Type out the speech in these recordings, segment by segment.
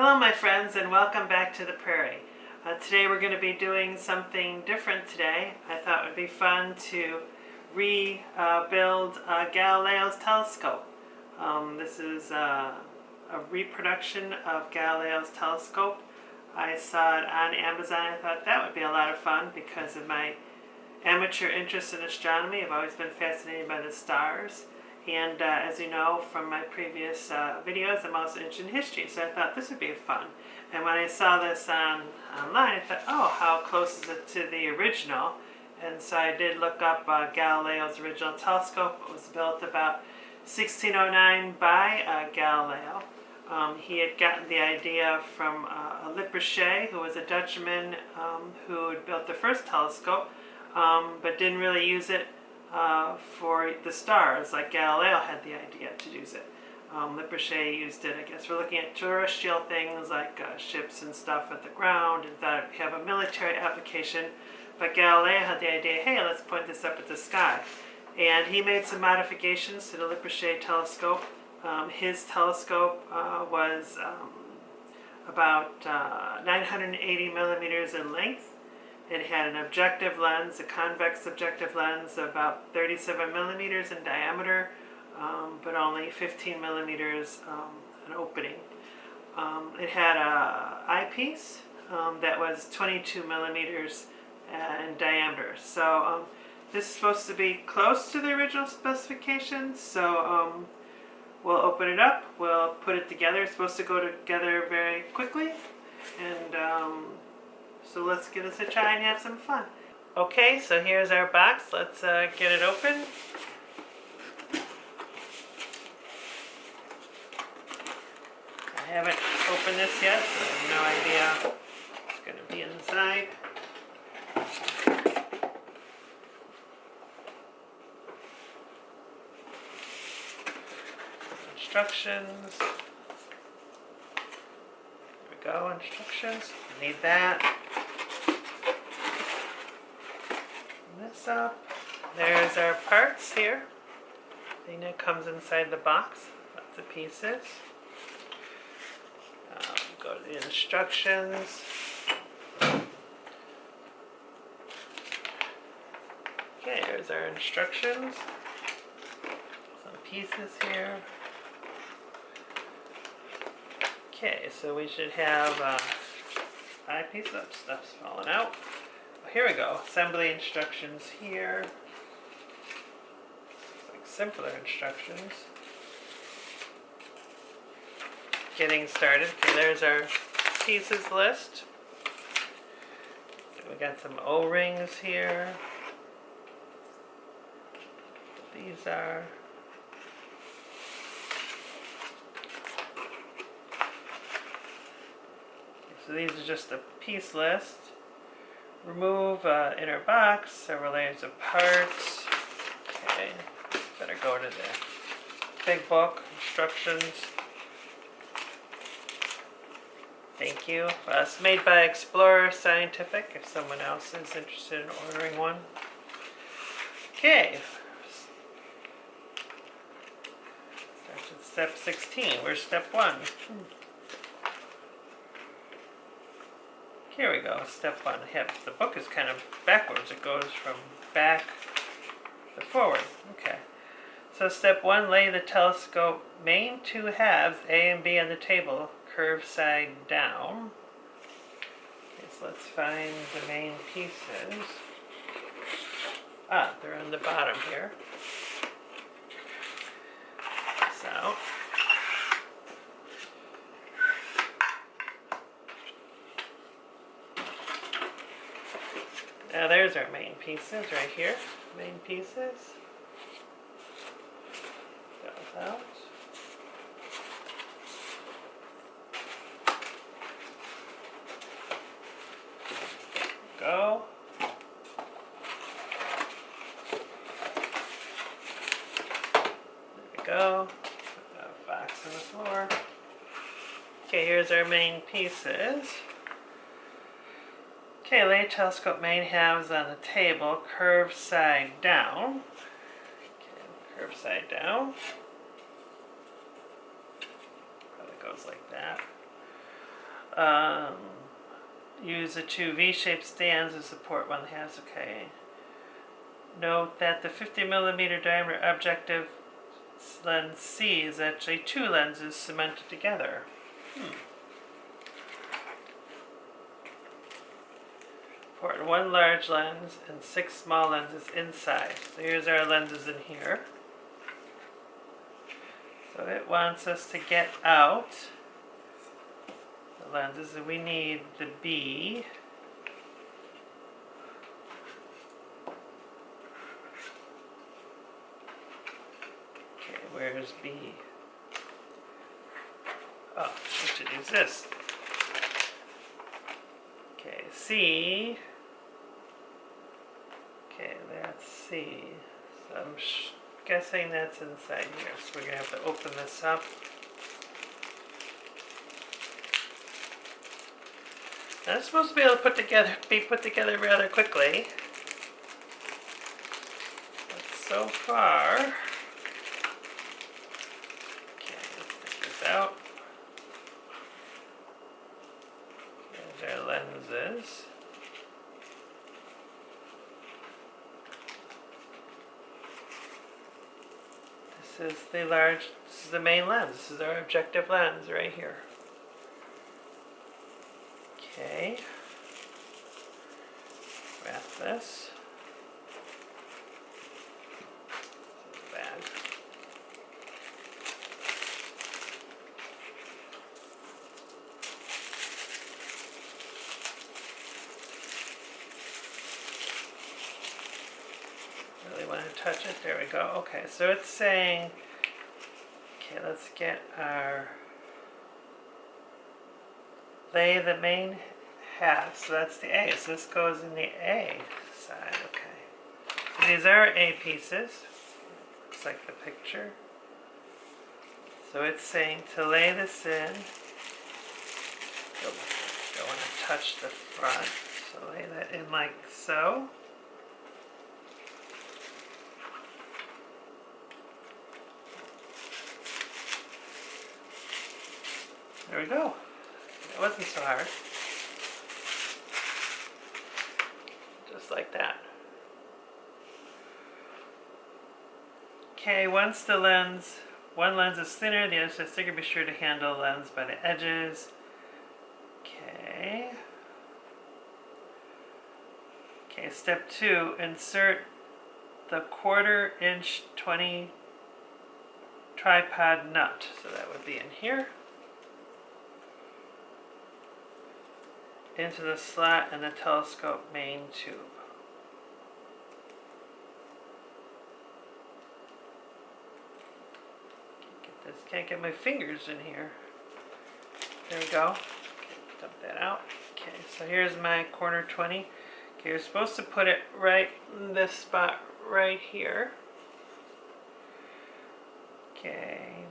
Hello my friends, and welcome back to the prairie. Today we're going to be doing something different today. I thought it would be fun to rebuild Galileo's telescope. This is a reproduction of Galileo's telescope. I saw it on Amazon. I thought that would be a lot of fun because of my amateur interest in astronomy. I've always been fascinated by the stars. And as you know from my previous videos, I'm also interested in history, so I thought this would be fun. And when I saw this online, I thought, oh, how close is it to the original? And so I did look up Galileo's original telescope. It was built about 1609 by Galileo. He had gotten the idea from Replica, who was a Dutchman who had built the first telescope, but didn't really use it for the stars, like Galileo had the idea to use it. Replica used it, I guess, for looking at terrestrial things like ships and stuff at the ground, and thought it would have a military application. But Galileo had the idea, hey, let's point this up at the sky. And he made some modifications to the Replica telescope. His telescope was about 980 millimeters in length. It had an objective lens, a convex objective lens, about 37 millimeters in diameter, but only 15 millimeters an opening. It had an eyepiece that was 22 millimeters in diameter. So this is supposed to be close to the original specifications. So we'll open it up, we'll put it together. It's supposed to go together very quickly, and so let's give this a try and have some fun. Okay, so here's our box. Let's get it open. I haven't opened this yet, so I have no idea what's going to be inside. Instructions. There we go, instructions. Need that. This up. There's our parts here. Thing that comes inside the box. Lots of pieces. Go to the instructions. Okay, here's our instructions. Some pieces here. Okay, so we should have eyepiece. Up, stuff's falling out. Here we go. Assembly instructions here. It's like simpler instructions. Getting started. Okay, there's our pieces list. So we got some O-rings here. These are. So these are just a piece list. Remove inner box, several layers of parts. Okay, better go to the big book, instructions. Thank you. It's made by Explorer Scientific, if someone else is interested in ordering one. Okay. Starts at step 16. Where's step 1? Here we go, step 1. The book is kind of backwards. It goes from back to forward. Okay. So step 1, lay the telescope main two halves, A and B, on the table, curved side down. Okay, so let's find the main pieces. They're on the bottom here. So. Now there's our main pieces right here. Main pieces. Those out. Go. There we go. Put the box on the floor. Okay, here's our main pieces. Okay, lay telescope main halves on the table, curved side down. Okay, curved side down. Probably goes like that. use the two V-shaped stands to support one has. Okay. Note that the 50mm diameter objective lens C is actually two lenses cemented together. For one large lens and 6 small lenses inside. So here's our lenses in here. So it wants us to get out the lenses, and we need the B. Okay, where's B? Oh, it should exist. Okay, C. Okay, that's C. So I'm guessing that's inside here. So we're going to have to open this up. Now it's supposed to be able to be put together rather quickly. But so far, okay, let's take this out. There's our lenses. This is the main lens. This is our objective lens right here. Okay. Wrap this. Bag. Really want to touch it. There we go. Okay, so it's saying, okay, let's get our lay the main half. So that's the A. So this goes in the A side. Okay. So these are A pieces. Looks like the picture. So it's saying to lay this in. Don't want to touch the front. So lay that in like so. There we go. It wasn't so hard. Just like that. Okay, once one lens is thinner, the other is thicker, be sure to handle the lens by the edges. Okay. Okay, step 2, insert the 1/4 inch 20 tripod nut. So that would be in here. Into the slot in the telescope main tube. Can't get my fingers in here. There we go. Okay, dump that out. Okay, so here's my 1/4 20. Okay, you're supposed to put it right in this spot right here. Okay.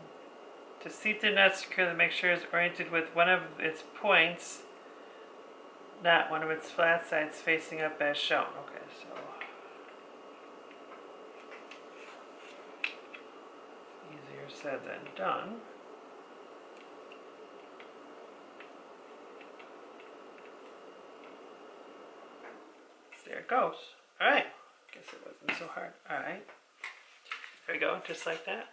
To seat the nut securely, make sure it's oriented with one of its points, not one of its flat sides facing up as shown. Okay, so easier said than done. There it goes. Alright, guess it wasn't so hard. Alright, there we go, just like that.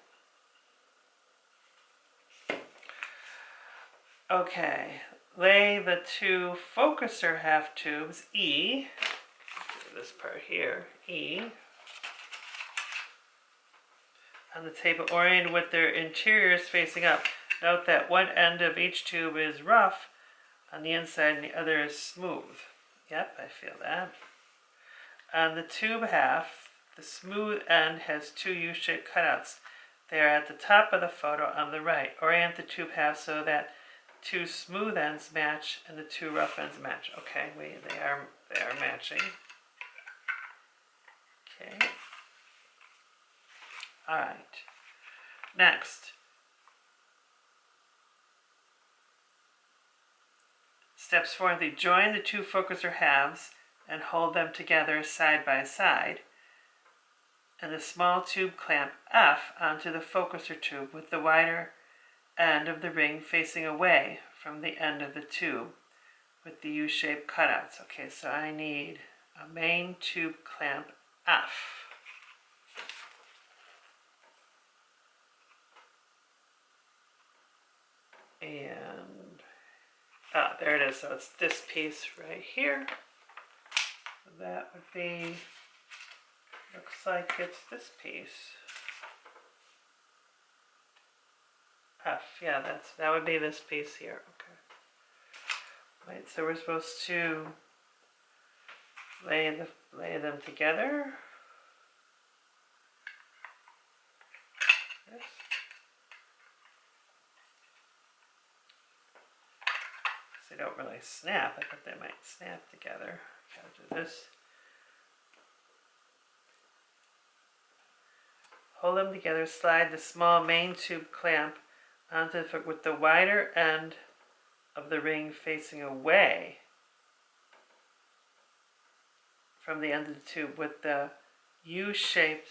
Okay, lay the 2 focuser half tubes, E, this part here, E, on the table oriented with their interiors facing up. Note that one end of each tube is rough on the inside and the other is smooth. Yep, I feel that. On the tube half, the smooth end has 2 U-shaped cutouts. They are at the top of the photo on the right. Orient the tube half so that 2 smooth ends match and the 2 rough ends match. Okay, they are matching. Okay. All right. Next, steps 4 and 3. Join the 2 focuser halves and hold them together side by side, and the small tube clamp F onto the focuser tube with the wider end of the ring facing away from the end of the tube with the U-shaped cutouts. Okay, so I need a main tube clamp F. And, there it is. So it's this piece right here. So that would be, looks like it's this piece. F, yeah, that would be this piece here. Okay. Right, so we're supposed to lay them together. Yes. They don't really snap. I thought they might snap together. Gotta do this. Hold them together. Slide the small main tube clamp onto the with the wider end of the ring facing away from the end of the tube with the U-shaped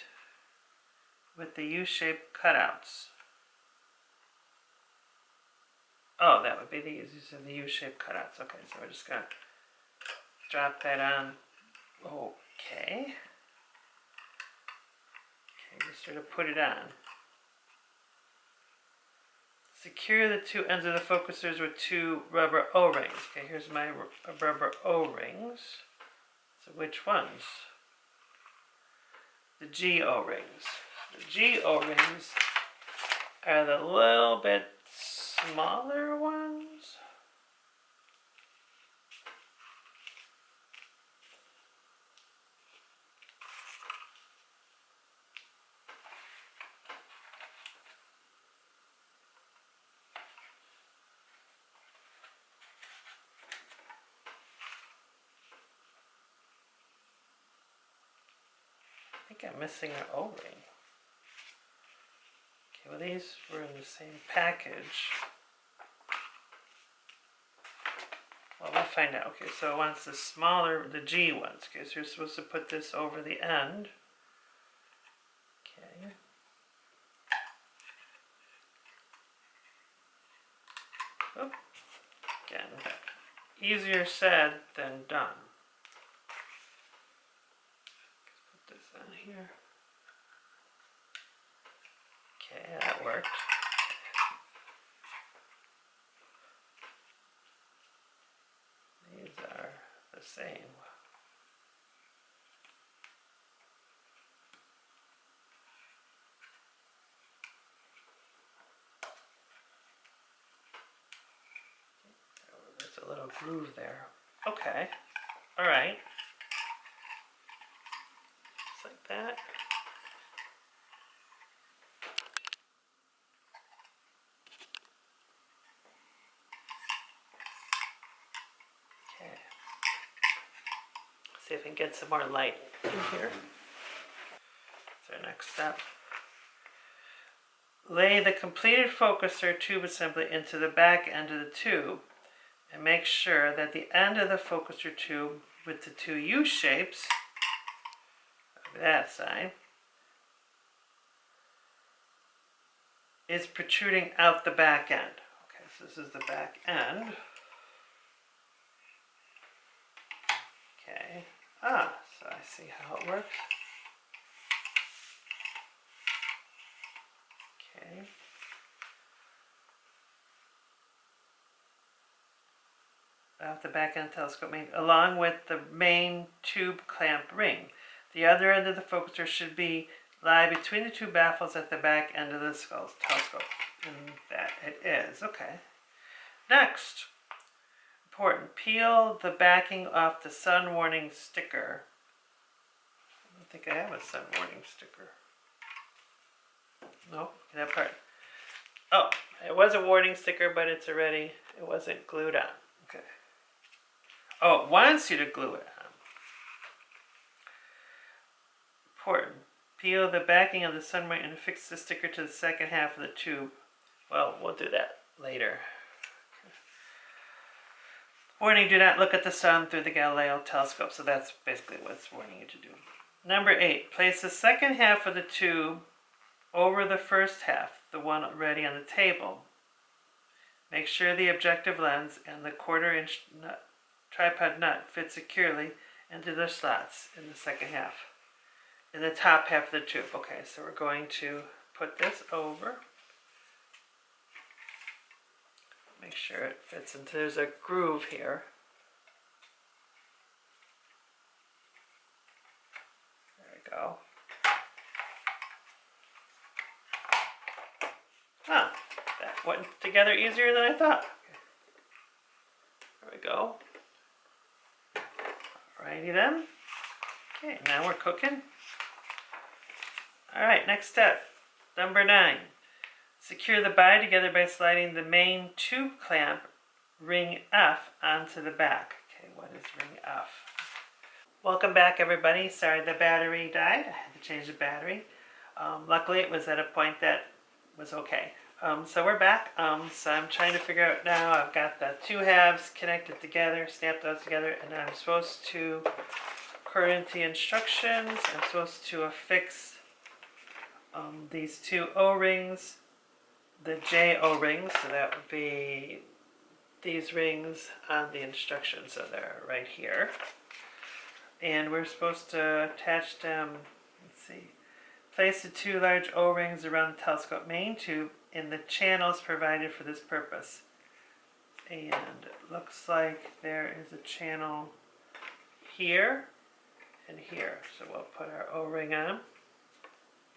cutouts. Oh, that would be these are the U-shaped cutouts. Okay, so we're just gonna drop that on. Okay. Okay, just sort of put it on. Secure the two ends of the focusers with two rubber O-rings. Okay, here's my rubber O-rings. So which ones? The G O-rings. The G O-rings are the little bit smaller ones. I think I'm missing an O-ring. Okay, well these were in the same package. Well, we'll find out. Okay, so it wants the smaller, the G ones. Okay, so you're supposed to put this over the end. Okay. Oh, again, easier said than done. Let's put this on here. Okay, that worked. These are the same. There's a little groove there. Okay. All right. Just like that. Okay. See if we can get some more light in here. That's our next step. Lay the completed focuser tube assembly into the back end of the tube and make sure that the end of the focuser tube with the two U-shapes, that side, is protruding out the back end. Okay, so this is the back end. Okay, so I see how it works. Okay. Out the back end telescope main, along with the main tube clamp ring. The other end of the focuser should lie between the two baffles at the back end of the telescope. And that it is. Okay. Next, important, peel the backing off the sun warning sticker. I don't think I have a sun warning sticker. No, that part. Oh, it was a warning sticker, but it wasn't glued on. Okay. Oh, it wants you to glue it on. Important. Peel the backing of the sunlight and fix the sticker to the second half of the tube. Well, we'll do that later. Warning, do not look at the sun through the Galileo Telescope. So that's basically what it's warning you to do. Number 8. Place the second half of the tube over the first half, the one already on the table. Make sure the objective lens and the 1/4 inch tripod nut fit securely into the slots in the second half, in the top half of the tube. Okay, so we're going to put this over. Make sure it fits into, there's a groove here. There we go. Huh, that went together easier than I thought. There we go. Alrighty then. Okay, now we're cooking. Alright, next step. Number 9. Secure the body together by sliding the main tube clamp ring F onto the back. Okay, what is ring F? Welcome back, everybody. Sorry the battery died. I had to change the battery. Luckily it was at a point that was okay. So we're back. So I'm trying to figure out now, I've got the 2 halves connected together, snapped those together, and I'm supposed to, according to the instructions, I'm supposed to affix these 2 O-rings, the J O-rings, so that would be these rings on the instructions, so they're right here. And we're supposed to attach them, let's see, place the 2 large O-rings around the telescope main tube in the channels provided for this purpose. And it looks like there is a channel here and here. So we'll put our O-ring on.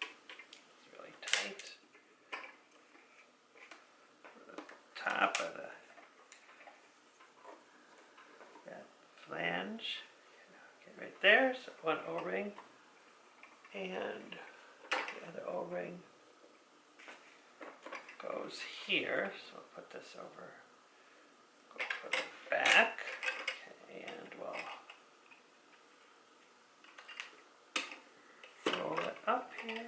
It's really tight. For the top of that flange. Okay, right there, so 1 O-ring. And the other O-ring goes here, so we'll put this over, go put it back, okay, and we'll roll it up here,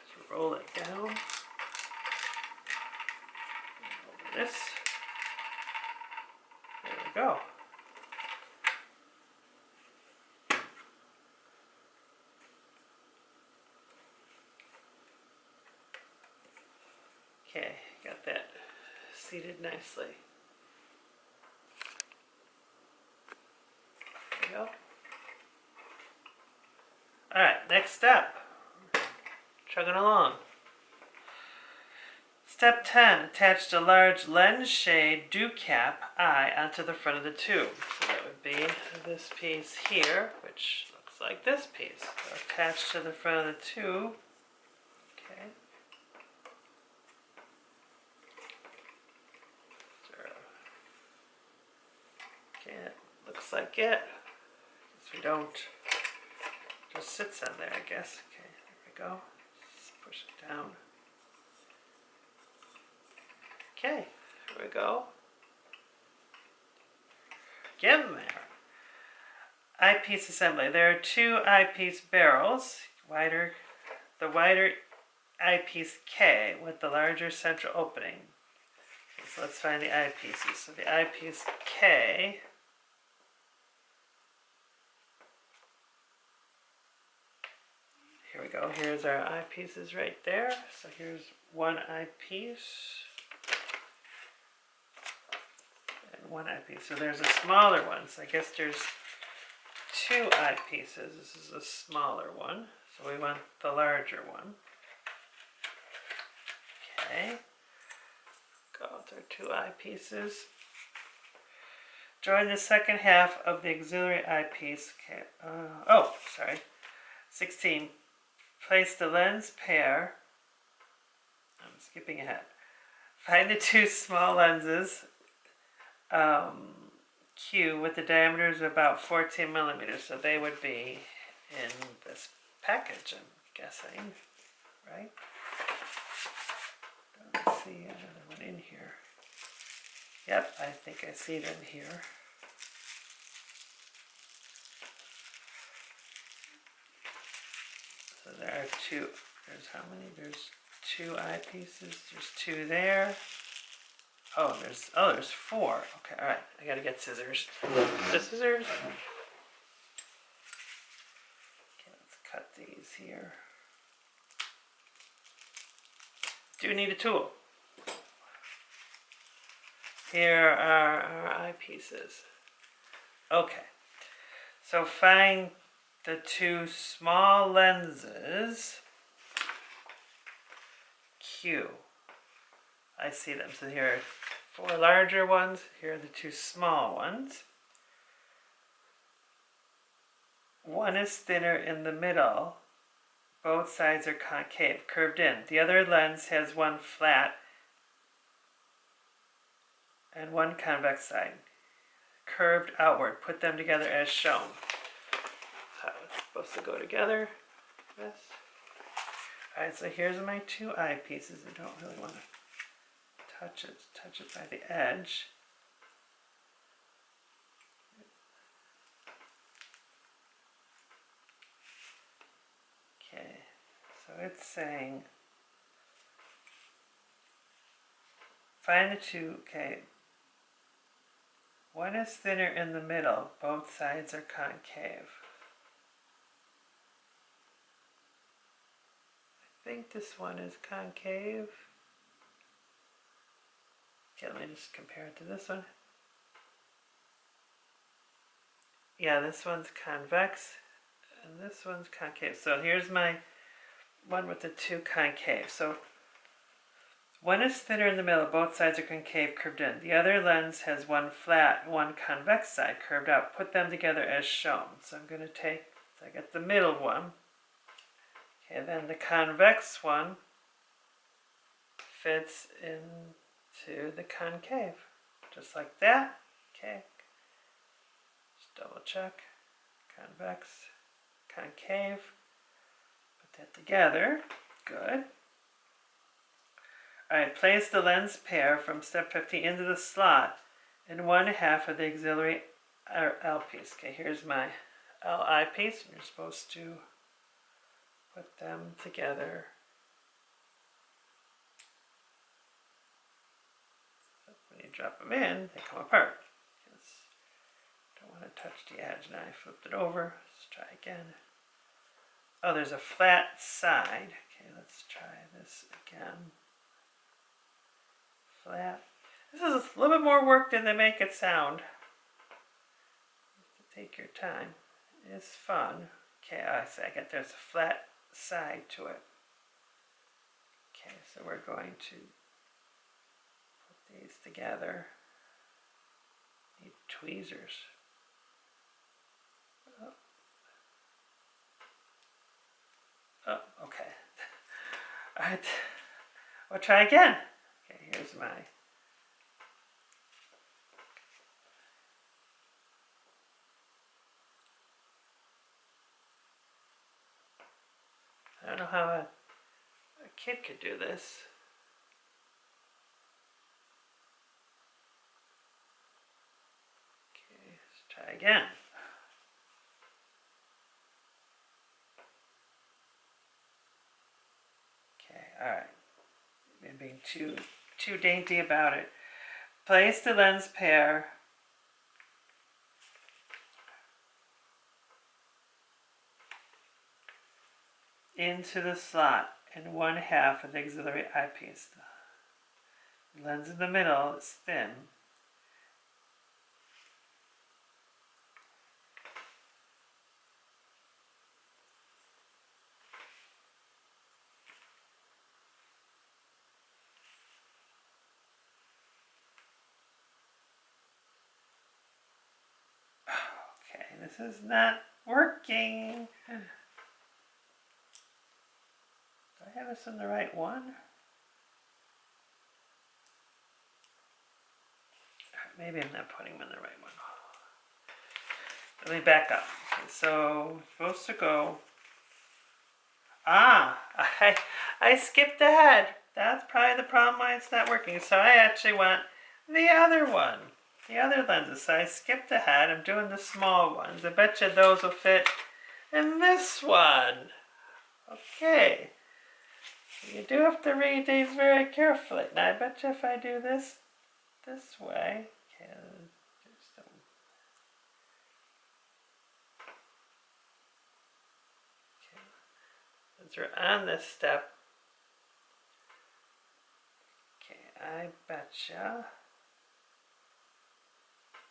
so roll it down, over this, there we go. Okay, got that seated nicely. There we go. Alright, next step. Chugging along. Step 10. Attach the large lens shade dew cap eye onto the front of the tube. So that would be this piece here, which looks like this piece. So attached to the front of the tube. Okay. It looks like it. If we don't, just sits on there, I guess. Okay, there we go. Just push it down. Okay, here we go. Get in there. Eyepiece assembly. There are 2 eyepiece barrels. The wider eyepiece K with the larger central opening. Okay, so let's find the eyepieces. So the eyepiece K. Here we go. Here's our eyepieces right there. So here's 1 eyepiece. And 1 eyepiece. So there's a smaller one. So I guess there's 2 eyepieces. This is a smaller one. So we want the larger one. Okay. Go with our 2 eyepieces. Join the second half of the auxiliary eyepiece. Okay. 16. Place the lens pair. I'm skipping ahead. Find the 2 small lenses Q with the diameters of about 14 millimeters. So they would be in this package, I'm guessing, right? Don't see another one in here. Yep, I think I see it in here. So there are 2, there's how many? There's 2 eyepieces, there's 2 there. Oh, there's 4. Okay, alright, I gotta get scissors. The scissors. Okay, let's cut these here. Do need a tool. Here are our eyepieces. Okay, so find the two small lenses, Q. I see them. So here are four larger ones. Here are the two small ones. One is thinner in the middle. Both sides are concave, curved in. The other lens has one flat and one convex side, curved outward. Put them together as shown. So it's supposed to go together. This. Alright, so here's my two eyepieces. I don't really want to touch it by the edge. Okay, so it's saying find the two, okay. One is thinner in the middle, both sides are concave. I think this one is concave. Okay, let me just compare it to this one. Yeah, this one's convex and this one's concave. So here's my one with the two concave. So one is thinner in the middle, both sides are concave, curved in. The other lens has one flat, one convex side, curved out. Put them together as shown. So I'm going to take, so I got the middle one. Okay, then the convex one fits into the concave, just like that. Okay, just double check. Convex, concave. Put that together. Good. Alright, place the lens pair from step 15 into the slot in one half of the auxiliary L piece. Okay, here's my L eyepiece, and you're supposed to put them together. So when you drop them in, they come apart. Don't want to touch the edge. Now I flipped it over. Let's try again. Oh, there's a flat side. Okay, let's try this again. Flat. This is a little bit more work than they make it sound. You have to take your time. It's fun. Okay, I see. I get there's a flat side to it. Okay, so we're going to put these together. Need tweezers. Oh, okay. All right. We'll try again. Okay, here's my I don't know how a kid could do this. Okay, let's try again. Okay, alright. I'm being too dainty about it. Place the lens pair into the slot in one half of the auxiliary eyepiece. The lens in the middle is thin. Okay, this is not working. Do I have this in the right one? Maybe I'm not putting them in the right one. Let me back up. Okay, so supposed to go. I skipped ahead. That's probably the problem why it's not working. So I actually want the other one, the other lenses. So I skipped ahead. I'm doing the small ones. I bet you those will fit in this one. Okay. You do have to read these very carefully. Now I bet you if I do this way, okay, since we're on this step, okay, I betcha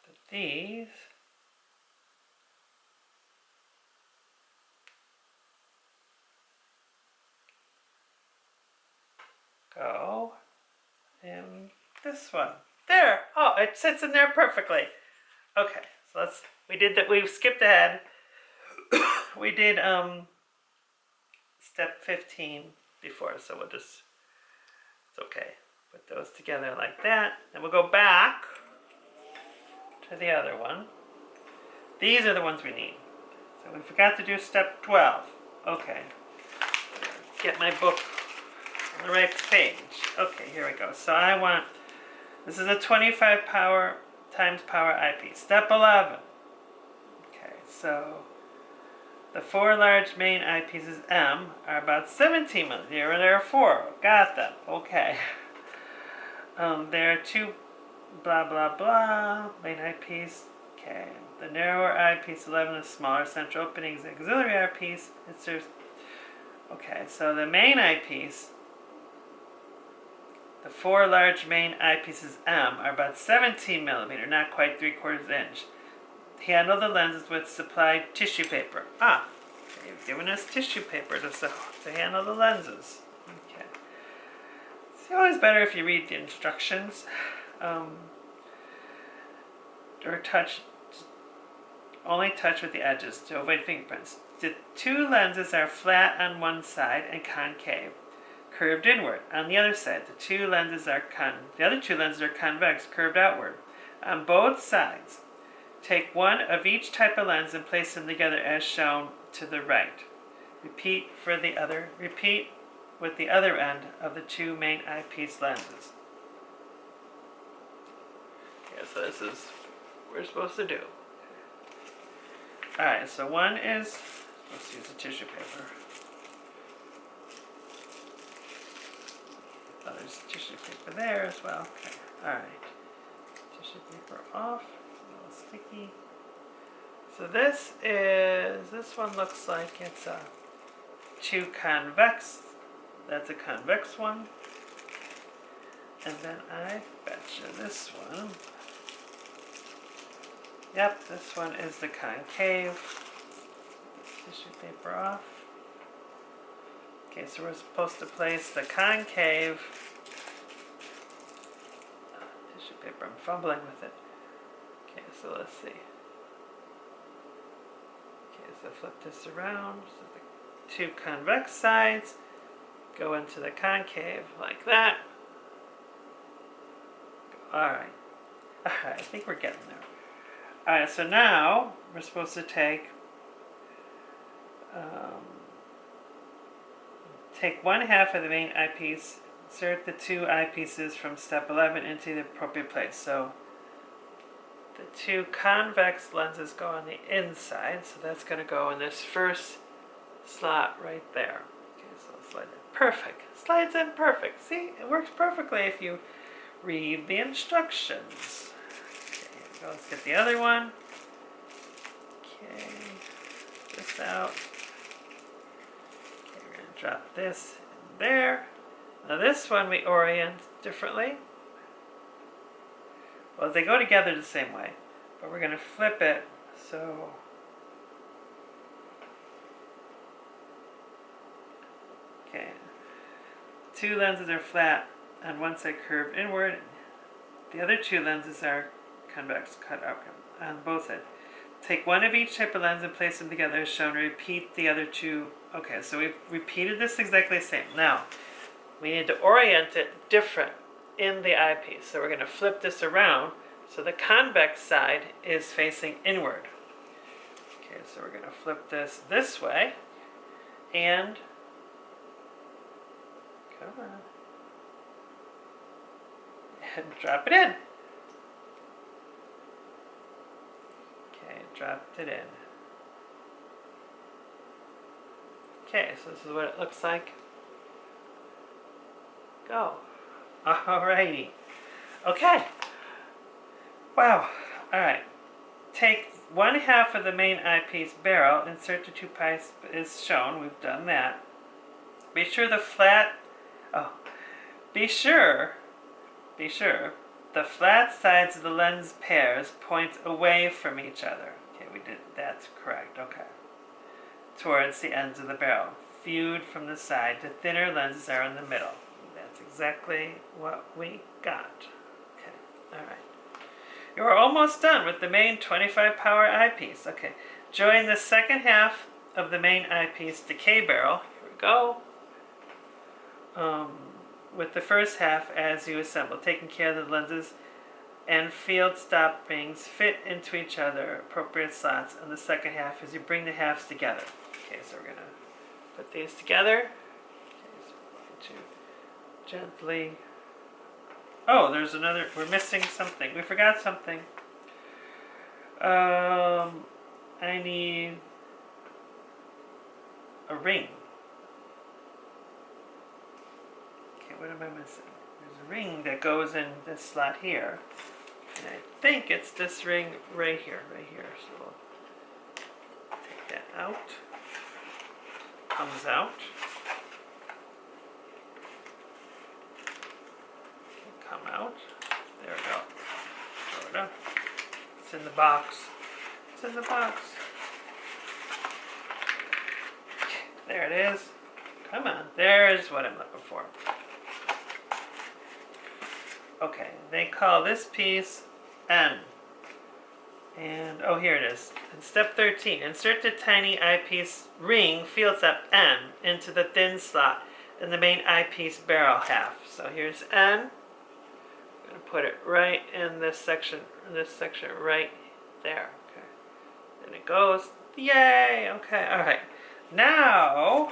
that these go in this one. There! Oh, it sits in there perfectly. Okay, so we did that, we skipped ahead. We did step 15 before, so we'll just, it's okay. Put those together like that. Then we'll go back to the other one. These are the ones we need. So we forgot to do step 12. Okay. Get my book on the right page. Okay, here we go. So I want, this is a 25 power times power eyepiece. Step 11. Okay, so the 4 large main eyepieces M are about 17 millimeters. Here there are 4. Got them. Okay. There are 2 blah blah blah main eyepiece. Okay. The narrower eyepiece 11 is smaller. Central opening is auxiliary eyepiece. Okay, so the main eyepiece, the 4 large main eyepieces M are about 17 millimeter, not quite 3/4 inch. Handle the lenses with supplied tissue paper. They've given us tissue paper to handle the lenses. Okay. It's always better if you read the instructions. Only touch with the edges to avoid fingerprints. The 2 lenses are flat on one side and concave, curved inward. On the other side, the other 2 lenses are convex, curved outward. On both sides, take one of each type of lens and place them together as shown to the right. Repeat with the other end of the 2 main eyepiece lenses. Okay, so this is what we're supposed to do. Alright, so one is, let's use the tissue paper. Oh, there's tissue paper there as well. Okay, alright. Tissue paper off, a little sticky. So this one looks like it's a 2 convex, that's a convex one. And then I betcha this one. Yep, this one is the concave. Tissue paper off. Okay, so we're supposed to place the concave tissue paper. I'm fumbling with it. Okay, so let's see. Okay, so flip this around. So the 2 convex sides go into the concave like that. Alright. I think we're getting there. Alright, so now we're supposed to take 1/2 of the main eyepiece, insert the 2 eyepieces from step 11 into the appropriate place. So the 2 convex lenses go on the inside, so that's going to go in this first slot right there. Okay, so I'll slide it. Perfect. Slides in perfect. See, it works perfectly if you read the instructions. Okay, here we go. Let's get the other one. Okay, this out. Okay, we're going to drop this in there. Now this one we orient differently. Well, they go together the same way, but we're going to flip it so okay. 2 lenses are flat on one side, curved inward. The other 2 lenses are convex, cut out on both sides. Take one of each type of lens and place them together as shown. Repeat the other 2. Okay, so we've repeated this exactly the same. Now, we need to orient it different in the eyepiece. So we're going to flip this around so the convex side is facing inward. Okay, so we're going to flip this way and come on. And drop it in. Okay, dropped it in. Okay, so this is what it looks like. Go. Alrighty. Okay. Wow. Alright. Take 1/2 of the main eyepiece barrel, insert the 2 pipes as shown. We've done that. Be sure be sure, the flat sides of the lens pairs point away from each other. Okay, that's correct, okay. Towards the ends of the barrel. Viewed from the side, the thinner lenses are in the middle. That's exactly what we got. Okay, alright. You are almost done with the main 25 power eyepiece. Okay, join the second half of the main eyepiece decay barrel. Here we go. With the first half as you assemble, taking care that the lenses and field stop rings fit into each other, appropriate slots, and the second half as you bring the halves together. Okay, so we're going to put these together. Okay, so we're going to gently... Oh, there's another... We're missing something. We forgot something. I need a ring. Okay, what am I missing? There's a ring that goes in this slot here. And I think it's this ring right here. So we'll take that out. Comes out. Come out. There we go. Throw it up. It's in the box. It's in the box. There it is. Come on. There's what I'm looking for. Okay, they call this piece N. And, oh, here it is. In step 13, insert the tiny eyepiece ring field stop N into the thin slot in the main eyepiece barrel half. So here's N. I'm going to put it right in this section right there. Okay. And it goes. Yay! Okay, alright. Now,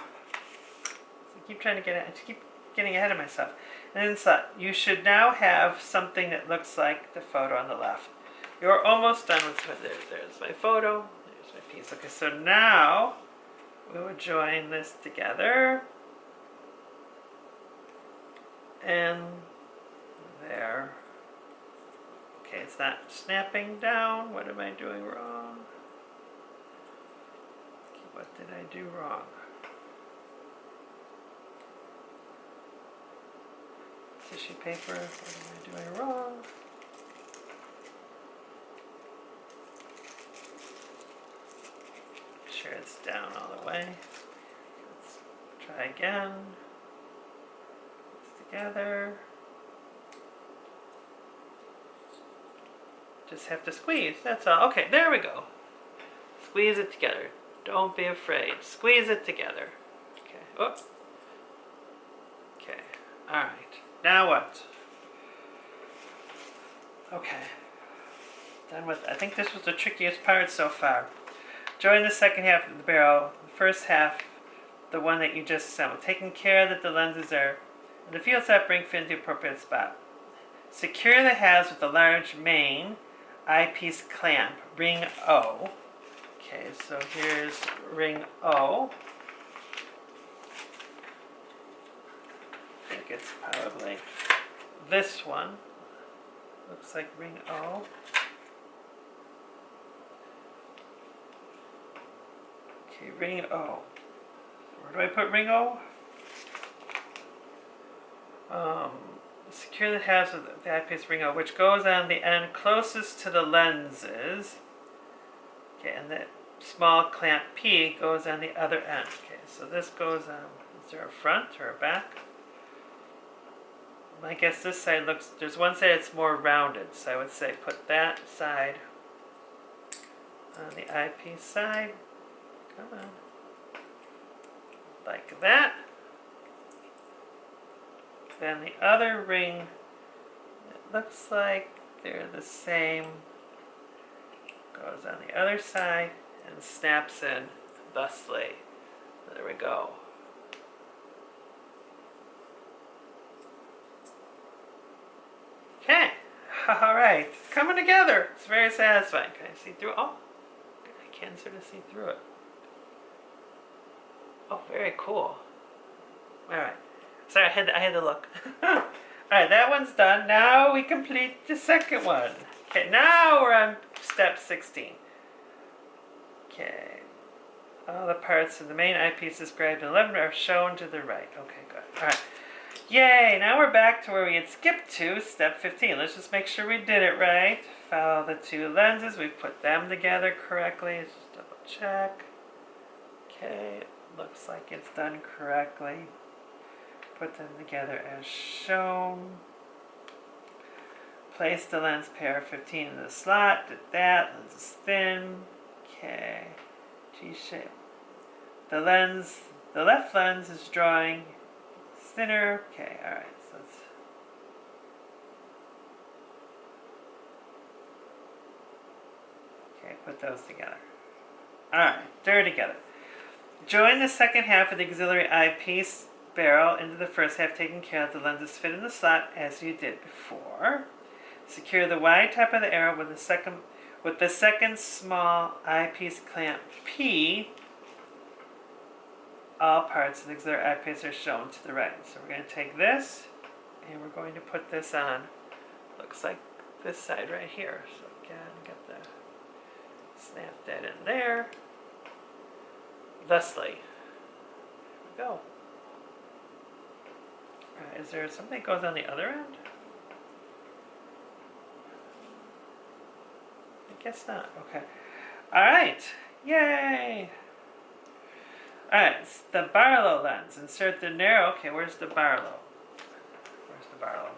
I keep getting ahead of myself. And then slot. You should now have something that looks like the photo on the left. You're almost done with it. There's my photo. There's my piece. Okay, so now we will join this together. And there. Okay, it's not snapping down. What am I doing wrong? What did I do wrong? Tissue paper. What am I doing wrong? Make sure it's down all the way. Let's try again. Put this together. Just have to squeeze, that's all. Okay, there we go. Squeeze it together. Don't be afraid. Squeeze it together. Okay. Oh. Okay. Alright. Now what? Okay. Done with. I think this was the trickiest part so far. Join the second half of the barrel. The first half, the one that you just assembled. Taking care that the lenses are in the field stop ring fit into the appropriate spot. Secure the halves with a large main eyepiece clamp, ring O. Okay, so here's ring O. I think it's probably this one. Looks like ring O. Okay, ring O. Where do I put ring O? Secure the halves of the eyepiece ring O, which goes on the end closest to the lenses. Okay, and the small clamp P goes on the other end. Okay, so this goes on. Is there a front or a back? I guess this side looks, there's one side that's more rounded, so I would say put that side on the eyepiece side. Come on. Like that. Then the other ring, it looks like they're the same, goes on the other side and snaps in thusly. There we go. Okay, alright, it's coming together. It's very satisfying. Can I see through it? Oh, I can sort of see through it. Oh, very cool. Alright. Sorry, I had to look. Alright, that one's done. Now we complete the second one. Okay, now we're on step 16. Okay. All the parts of the main eyepiece described in 11 are shown to the right. Okay, good. Alright. Yay! Now we're back to where we had skipped to, step 15. Let's just make sure we did it right. Follow the two lenses. We've put them together correctly. Let's just double check. Okay, looks like it's done correctly. Put them together as shown. Place the lens pair 15 in the slot. Did that. Lens is thin. Okay. G-shape. The left lens is drawing thinner. Okay, alright. So let's put those together. Alright, they're together. Join the second half of the auxiliary eyepiece barrel into the first half, taking care that the lenses fit in the slot as you did before. Secure the wide tip of the arrow with the second small eyepiece clamp P. All parts of the auxiliary eyepiece are shown to the right. So we're going to take this and we're going to put this on. Looks like this side right here. So again, snap that in there. Thusly. There we go. Alright, is there something that goes on the other end? I guess not. Okay. Alright. Yay! Alright, the Barlow lens. Insert the narrow. Okay, where's the Barlow? Where's the Barlow?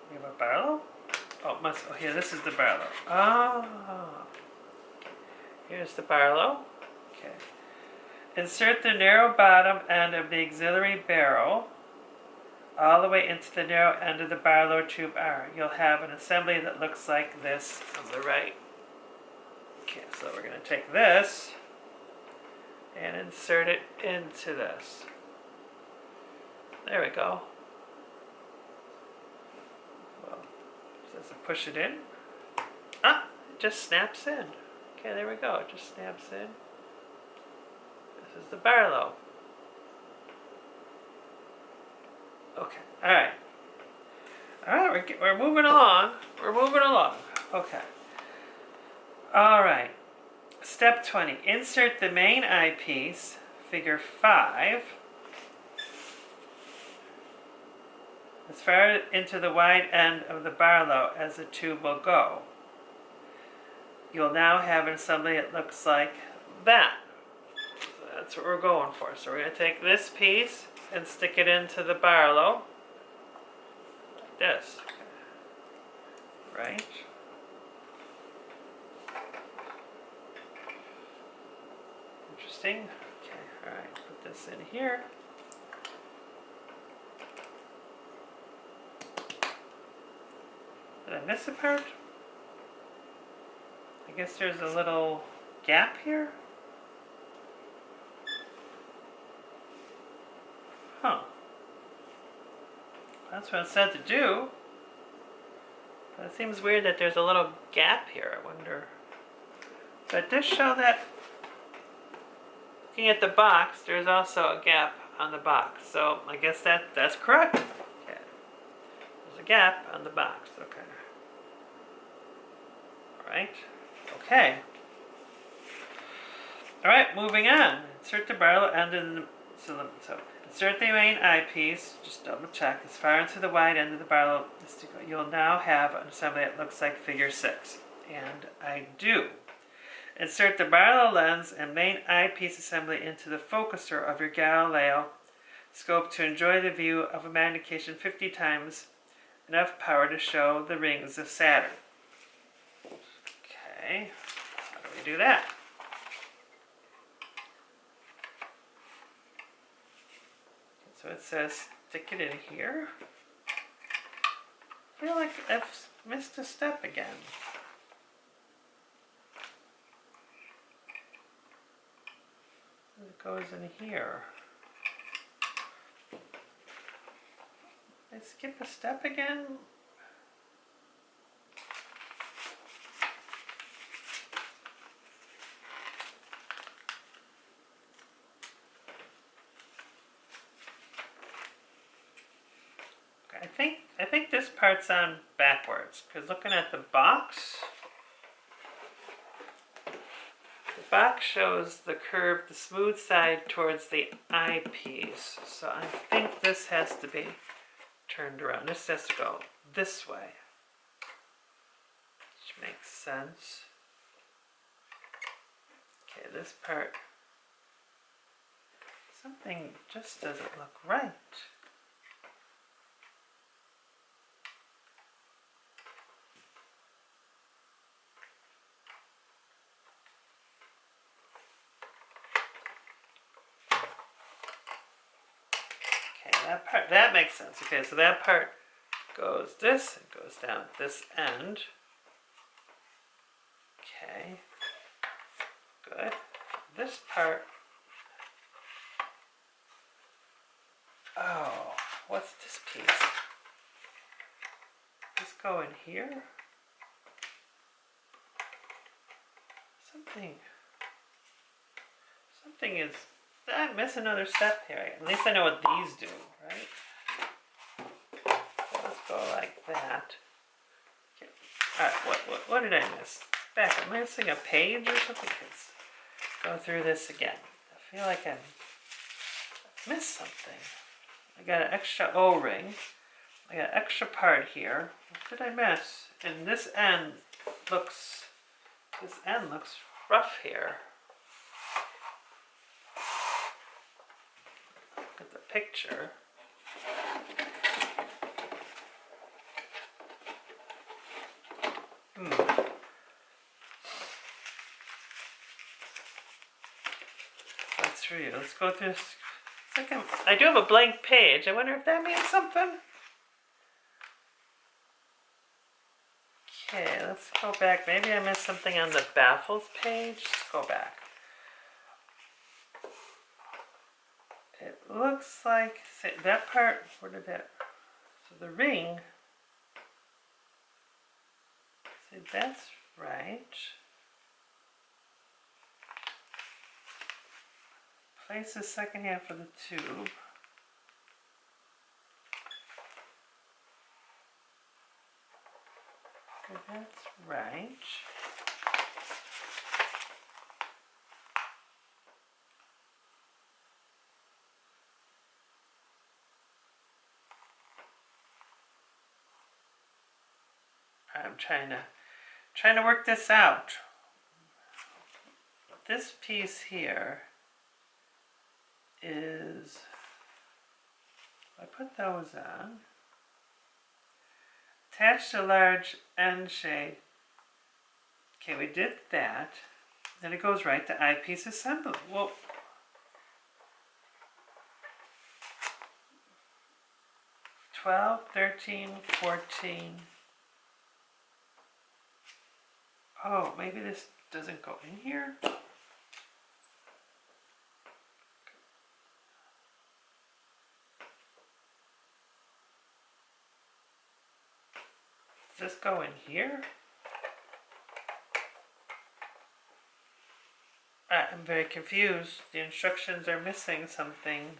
We have a Barlow? Oh, here, this is the Barlow. Oh. Here's the Barlow. Okay. Insert the narrow bottom end of the auxiliary barrel all the way into the narrow end of the Barlow tube R. You'll have an assembly that looks like this on the right. Okay, so we're going to take this and insert it into this. There we go. Well, does it push it in? Ah, it just snaps in. Okay, there we go. It just snaps in. This is the Barlow. Okay, alright. Alright, we're moving along. We're moving along. Okay. Alright. Step 20. Insert the main eyepiece, figure 5, as far into the wide end of the Barlow as the tube will go. You'll now have an assembly that looks like that. So that's what we're going for. So we're going to take this piece and stick it into the Barlow, like this. Right? Interesting. Okay, alright, put this in here. Did I miss a part? I guess there's a little gap here. Huh. That's what it said to do. But it seems weird that there's a little gap here, I wonder. But it does show that, looking at the box, there's also a gap on the box. So I guess that's correct. Okay. There's a gap on the box. Okay. Alright. Okay. Alright, moving on. Insert the Barlow end in the, so insert the main eyepiece, just double check, as far into the wide end of the Barlow as to go. You'll now have an assembly that looks like figure 6. And I do. Insert the Barlow lens and main eyepiece assembly into the focuser of your Galileo scope to enjoy the view of a magnification 50 times enough power to show the rings of Saturn. Okay, how do we do that? So it says stick it in here. I feel like I've missed a step again. It goes in here. Did I skip a step again? I think this part's on backwards, because looking at the box shows the curve, the smooth side towards the eyepiece. So I think this has to be turned around. This has to go this way, which makes sense. Okay, this part, something just doesn't look right. Okay, that part, that makes sense. Okay, so that part goes this and goes down this end. Okay, good. This part, oh, what's this piece? This go in here? Something is, I miss another step here. At least I know what these do, right? So let's go like that. Okay. Alright, what did I miss? Back, am I missing a page or something? Let's go through this again. I feel like I've missed something. I got an extra O-ring. I got an extra part here. What did I miss? And this end looks rough here. Look at the picture. That's for you. Let's go through this. I do have a blank page. I wonder if that means something. Okay, let's go back. Maybe I missed something on the baffles page. Let's go back. It looks like, say, that part, where did that, so the ring, see, that's right. Place the second half of the tube. Okay, that's right. I'm trying to work this out. This piece here is, I put those on. Attach the large end shade. Okay, we did that. Then it goes right to eyepiece assembly. Well, $12, $13, $14. Oh, maybe this doesn't go in here? Does this go in here? I'm very confused. The instructions are missing something.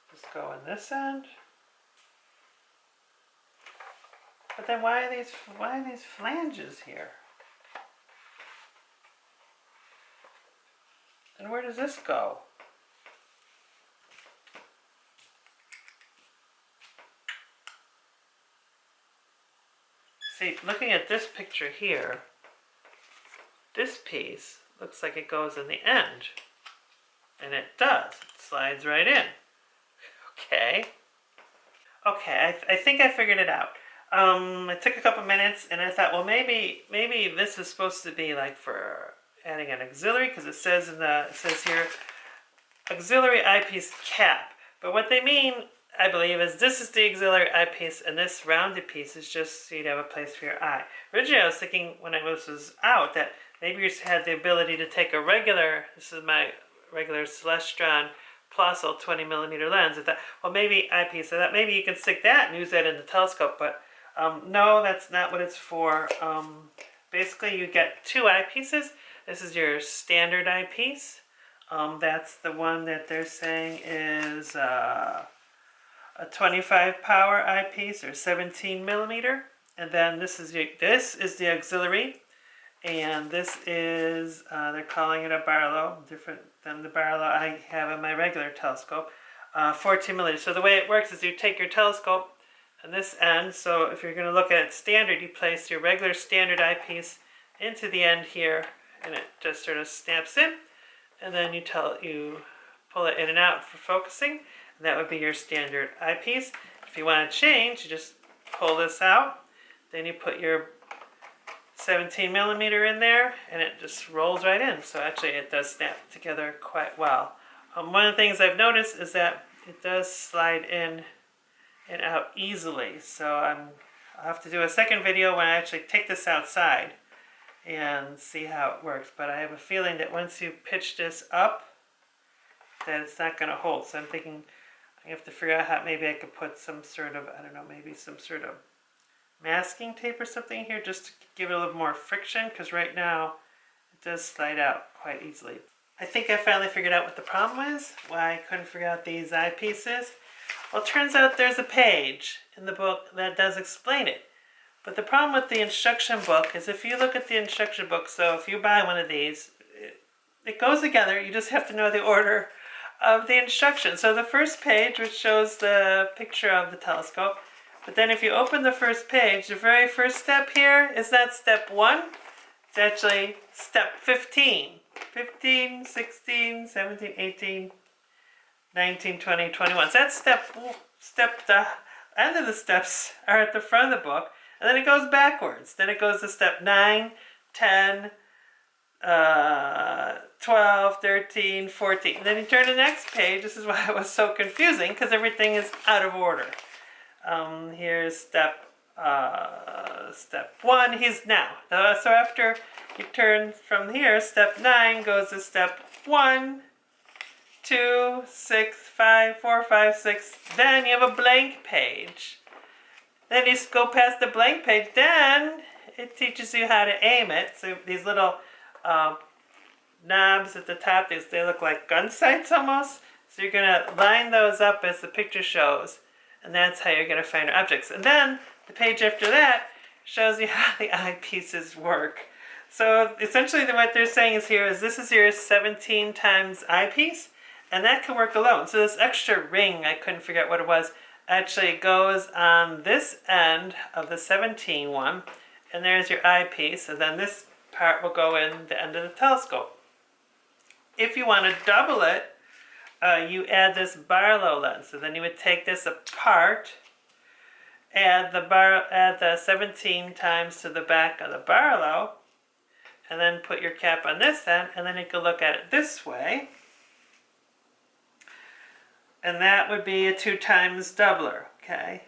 Does this go in this end? But then why are these flanges here? And where does this go? See, looking at this picture here, this piece looks like it goes in the end. And it does. It slides right in. Okay. Okay, I think I figured it out. It took a couple minutes, and I thought, well, maybe this is supposed to be like for adding an auxiliary, because it says here, auxiliary eyepiece cap. But what they mean, I believe, is this is the auxiliary eyepiece, and this rounded piece is just so you'd have a place for your eye. Originally, I was thinking when this was out that maybe you just had the ability to take a regular, this is my regular Celestron Plossel 20mm lens. I thought, well, maybe eyepiece. I thought maybe you can stick that and use that in the telescope, but no, that's not what it's for. Basically, you get two eyepieces. This is your standard eyepiece. That's the one that they're saying is a 25 power eyepiece or 17mm, and then this is the auxiliary, And this is, they're calling it a Barlow, different than the Barlow I have in my regular telescope. 14 millimeters. So the way it works is you take your telescope on this end, so if you're going to look at it standard, you place your regular standard eyepiece into the end here, and it just sort of snaps in, and then you pull it in and out for focusing, and that would be your standard eyepiece. If you want to change, you just pull this out, then you put your 17 millimeter in there, and it just rolls right in. So actually it does snap together quite well. One of the things I've noticed is that it does slide in and out easily. So I'll have to do a second video when I actually take this outside and see how it works. But I have a feeling that once you pitch this up, that it's not going to hold. So I'm thinking I have to figure out how maybe I could put some sort of, I don't know, maybe some sort of masking tape or something here just to give it a little more friction, because right now it does slide out quite easily. I think I finally figured out what the problem is, why I couldn't figure out these eyepieces. Well, it turns out there's a page in the book that does explain it. But the problem with the instruction book is if you look at the instruction book, so if you buy one of these, it goes together, you just have to know the order of the instructions. So the first page, which shows the picture of the telescope, but then if you open the first page, the very first step here is not step 1, it's actually step 15. 15, 16, 17, 18, 19, 20, 21. So that's the end of the steps are at the front of the book, and then it goes backwards. Then it goes to step 9, 10, 12, 13, 14. And then you turn to the next page. This is why it was so confusing, because everything is out of order. Here's step 1. He's now. So after you turn from here, step 9 goes to step 1, 2, 6, 5, 4, 5, 6. Then you have a blank page. Then you go past the blank page. Then it teaches you how to aim it. So these little knobs at the top, they look like gun sights almost. So you're going to line those up as the picture shows. And that's how you're going to find objects. And then the page after that shows you how the eyepieces work. So essentially what they're saying is this is your 17 times eyepiece, and that can work alone. So this extra ring, I couldn't figure out what it was, actually goes on this end of the 17 one, and there's your eyepiece, and then this part will go in the end of the telescope. If you want to double it, you add this Barlow lens. So then you would take this apart, add the 17 times to the back of the Barlow, and then put your cap on this end, and then you can look at it this way. And that would be a 2 times doubler, okay?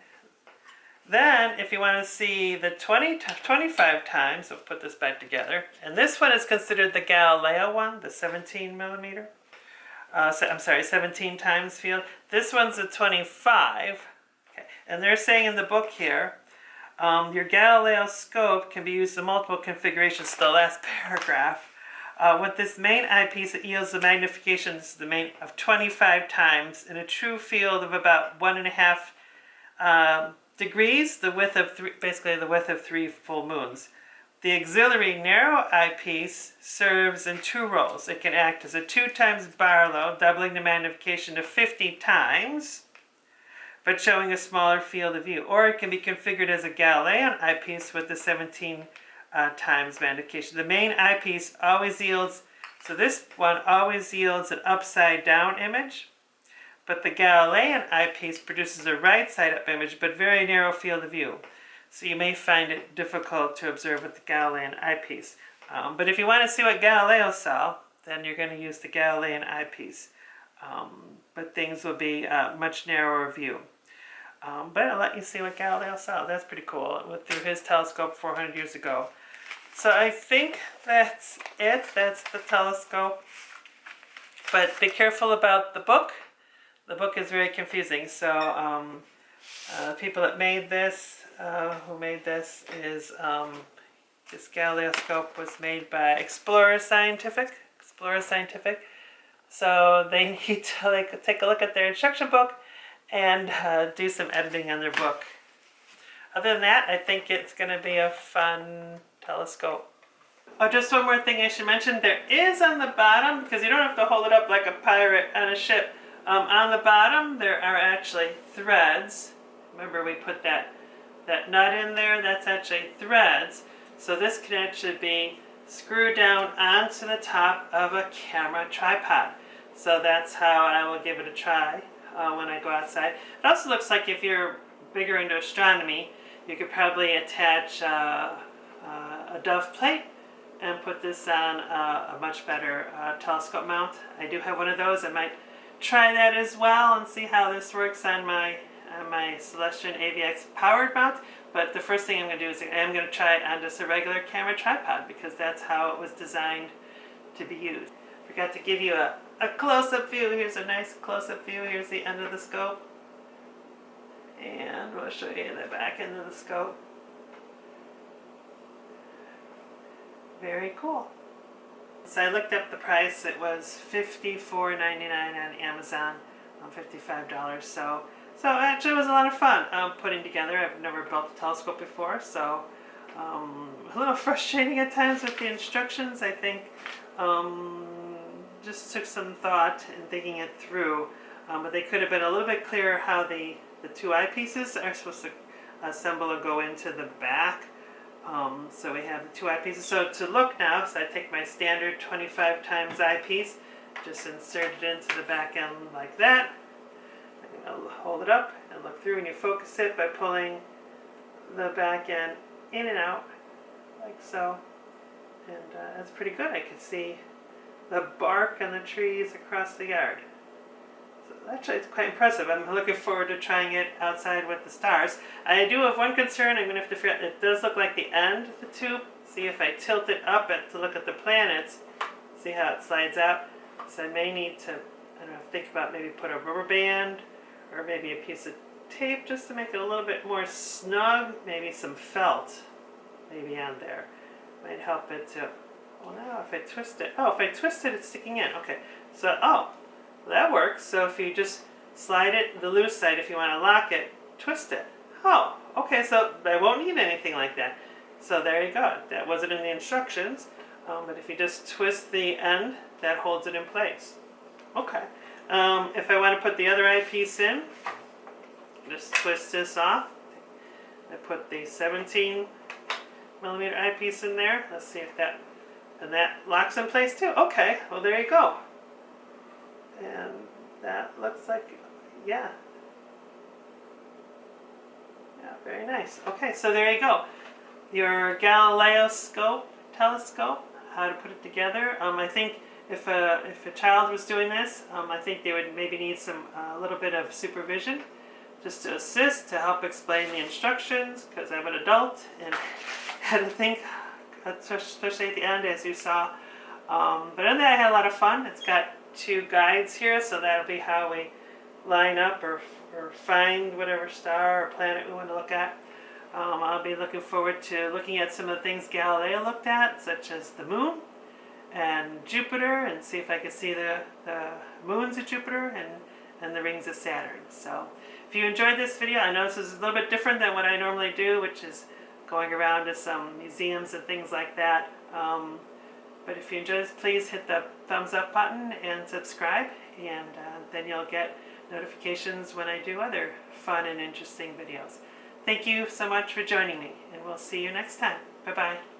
Then, if you want to see the 25 times, we'll put this back together. And this one is considered the Galileo one, the 17 millimeter. 17 times field. This one's a 25. Okay. And they're saying in the book here, your Galileoscope can be used in multiple configurations, the last paragraph. With this main eyepiece, it yields the magnification of 25 times in a true field of about 1.5 degrees, basically the width of 3 full moons. The auxiliary narrow eyepiece serves in 2 roles. It can act as a 2 times Barlow, doubling the magnification to 50 times, but showing a smaller field of view. Or it can be configured as a Galilean eyepiece with the 17 times magnification. The main eyepiece always yields, so this one always yields an upside down image, but the Galilean eyepiece produces a right side up image, but very narrow field of view. So you may find it difficult to observe with the Galilean eyepiece. But if you want to see what Galileo saw, then you're going to use the Galilean eyepiece. But things will be much narrower view. But I'll let you see what Galileo saw. That's pretty cool. It went through his telescope 400 years ago. So I think that's it. That's the telescope. But be careful about the book. The book is very confusing. So the people that made this, is this Galileoscope was made by Explorer Scientific. So they need to take a look at their instruction book and do some editing on their book. Other than that, I think it's going to be a fun telescope. Oh, just one more thing I should mention. There is on the bottom, because you don't have to hold it up like a pirate on a ship. On the bottom, there are actually threads. Remember, we put that nut in there. That's actually threads. So this can actually be screwed down onto the top of a camera tripod. So that's how I will give it a try when I go outside. It also looks like if you're bigger into astronomy, you could probably attach a dove plate and put this on a much better telescope mount. I do have one of those. I might try that as well and see how this works on my Celestion AVX powered mount. But the first thing I'm going to do is I'm going to try it on just a regular camera tripod, because that's how it was designed to be used. Forgot to give you a close-up view. Here's a nice close-up view. Here's the end of the scope. And we'll show you the back end of the scope. Very cool. So I looked up the price. It was $54.99 on Amazon, $55. So actually it was a lot of fun putting together. I've never built a telescope before, so a little frustrating at times with the instructions. I think just took some thought in thinking it through, but they could have been a little bit clearer how the two eyepieces are supposed to assemble and go into the back. So we have the two eyepieces. So to look now, so I take my standard 25 times eyepiece, just insert it into the back end like that. I'll hold it up and look through, and you focus it by pulling the back end in and out like so. And that's pretty good. I can see the bark on the trees across the yard. So actually it's quite impressive. I'm looking forward to trying it outside with the stars. I do have one concern. I'm going to have to figure out, it does look like the end of the tube. See if I tilt it up to look at the planets, see how it slides out. So I may need to, I don't know, think about maybe put a rubber band or maybe a piece of tape just to make it a little bit more snug. Maybe some felt maybe on there. Might help it to, well now if I twist it, oh, if I twist it, it's sticking in. Okay, so, oh, that works. So if you just slide it, the loose side, if you want to lock it, twist it. Oh, okay, so I won't need anything like that. So there you go. That wasn't in the instructions, but if you just twist the end, that holds it in place. Okay. If I want to put the other eyepiece in, just twist this off. I put the 17 millimeter eyepiece in there. Let's see if that, and that locks in place too. Okay, well there you go. And that looks like, yeah. Yeah, very nice. Okay, so there you go. Your Galileoscope telescope, how to put it together. I think if a child was doing this, I think they would maybe need a little bit of supervision just to assist, to help explain the instructions, because I'm an adult and had to think, especially at the end, as you saw. But in that, I had a lot of fun. It's got two guides here, so that'll be how we line up or find whatever star or planet we want to look at. I'll be looking forward to looking at some of the things Galileo looked at, such as the moon and Jupiter, and see if I can see the moons of Jupiter and the rings of Saturn. So if you enjoyed this video, I know this is a little bit different than what I normally do, which is going around to some museums and things like that. But if you enjoyed this, please hit the thumbs up button and subscribe, and then you'll get notifications when I do other fun and interesting videos. Thank you so much for joining me, and we'll see you next time. Bye-bye.